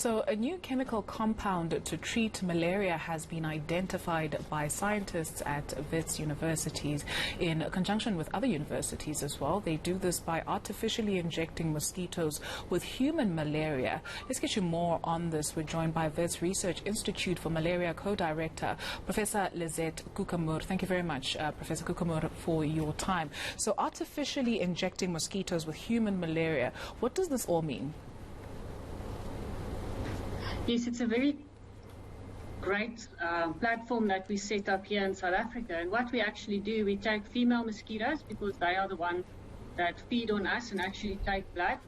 So a new chemical compound to treat malaria has been identified by scientists at Wits universities in conjunction with other universities as well. They do this by artificially injecting mosquitoes with human malaria. Let's get you more on this. We're joined by Wits Research Institute for Malaria Co-Director, Professor Lizette Koekemoer. Thank you very much, Professor Koekemoer, for your time. So artificially injecting mosquitoes with human malaria, what does this all mean? Yes, it's a very great platform that we set up here in South Africa. And what we actually do, we take female mosquitoes because they are the ones that feed on us and actually take blood.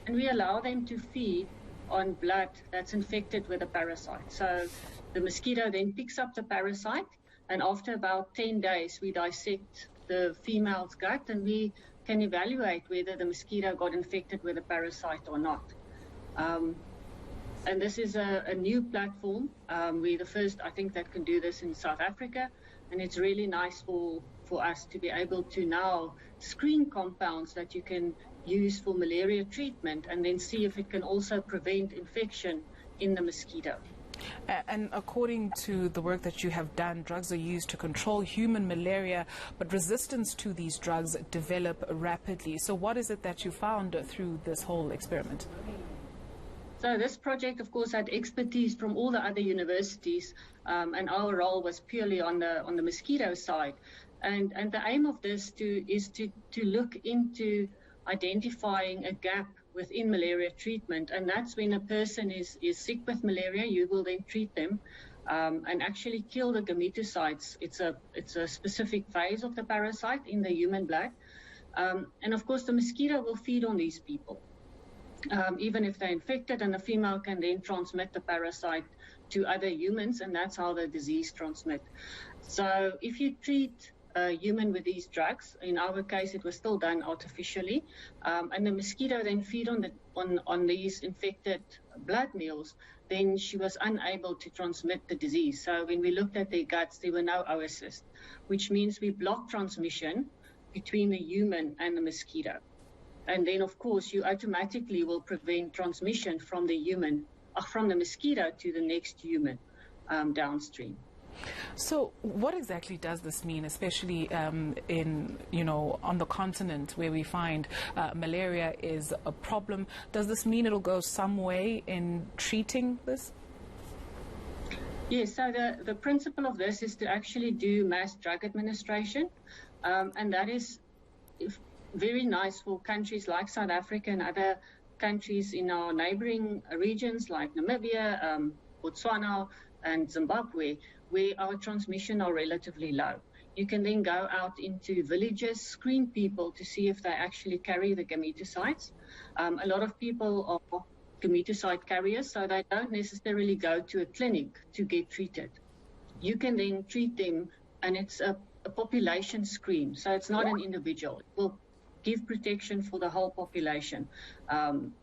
And we allow them to feed on blood that's infected with a parasite. So the mosquito then picks up the parasite. And after about 10 days, we dissect the female's gut and we can evaluate whether the mosquito got infected with a parasite or not. And this is a new platform. We're the first, I think, that can do this in South Africa. And it's really nice for us to be able to now screen compounds that you can use for malaria treatment and then see if it can also prevent infection in the mosquito. And according to the work that you have done, drugs are used to control human malaria, but resistance to these drugs develop rapidly. So what is it that you found through this whole experiment? So this project, of course, had expertise from all the other universities, and our role was purely on the mosquito side. And the aim of this is to look into identifying a gap within malaria treatment, and that's when a person is sick with malaria, you will then treat them and actually kill the gametocytes. It's a specific phase of the parasite in the human blood, and of course the mosquito will feed on these people. Even if they're infected, and the female can then transmit the parasite to other humans, and that's how the disease transmits. So if you treat a human with these drugs, in our case it was still done artificially, and the mosquito then feed on these infected blood meals, then she was unable to transmit the disease. So when we looked at their guts, there were no oocysts, which means we block transmission between the human and the mosquito. And then, of course, you automatically will prevent transmission from the human, from the mosquito to the next human downstream. So what exactly does this mean, especially on the continent where we find malaria is a problem? Does this mean it'll go some way in treating this? Yes, so the principle of this is to actually do mass drug administration, and that is very nice for countries like South Africa and other countries in our neighboring regions like Namibia, Botswana and Zimbabwe, where our transmission are relatively low. You can then go out into villages, screen people to see if they actually carry the gametocytes. A lot of people are gametocyte carriers, so they don't necessarily go to a clinic to get treated. You can then treat them, and it's a population screen, so it's not an individual. It will give protection for the whole population. And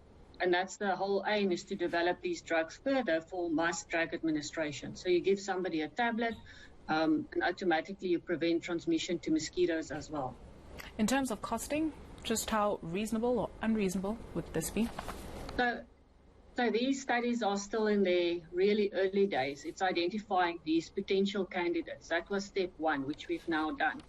that's the whole aim, is to develop these drugs further for mass drug administration. So you give somebody a tablet, and automatically you prevent transmission to mosquitoes as well. In terms of costing, just how reasonable or unreasonable would this be? So these studies are still in their really early days. It's identifying these potential candidates. That was step one, which we've now done.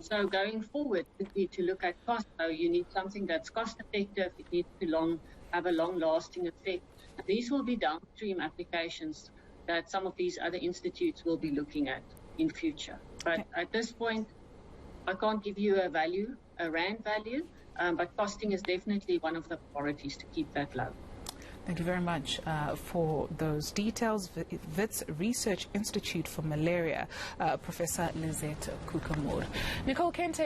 So going forward would be to look at cost. So you need something that's cost effective. It needs to have a long-lasting effect. And these will be downstream applications that some of these other institutes will be looking at in future. But at this point, I can't give you a value, a rand value, but costing is definitely one of the priorities to keep that low. Thank you very much for those details. Wits Research Institute for Malaria, Professor Lizette Koekemoer. Nicole Kente.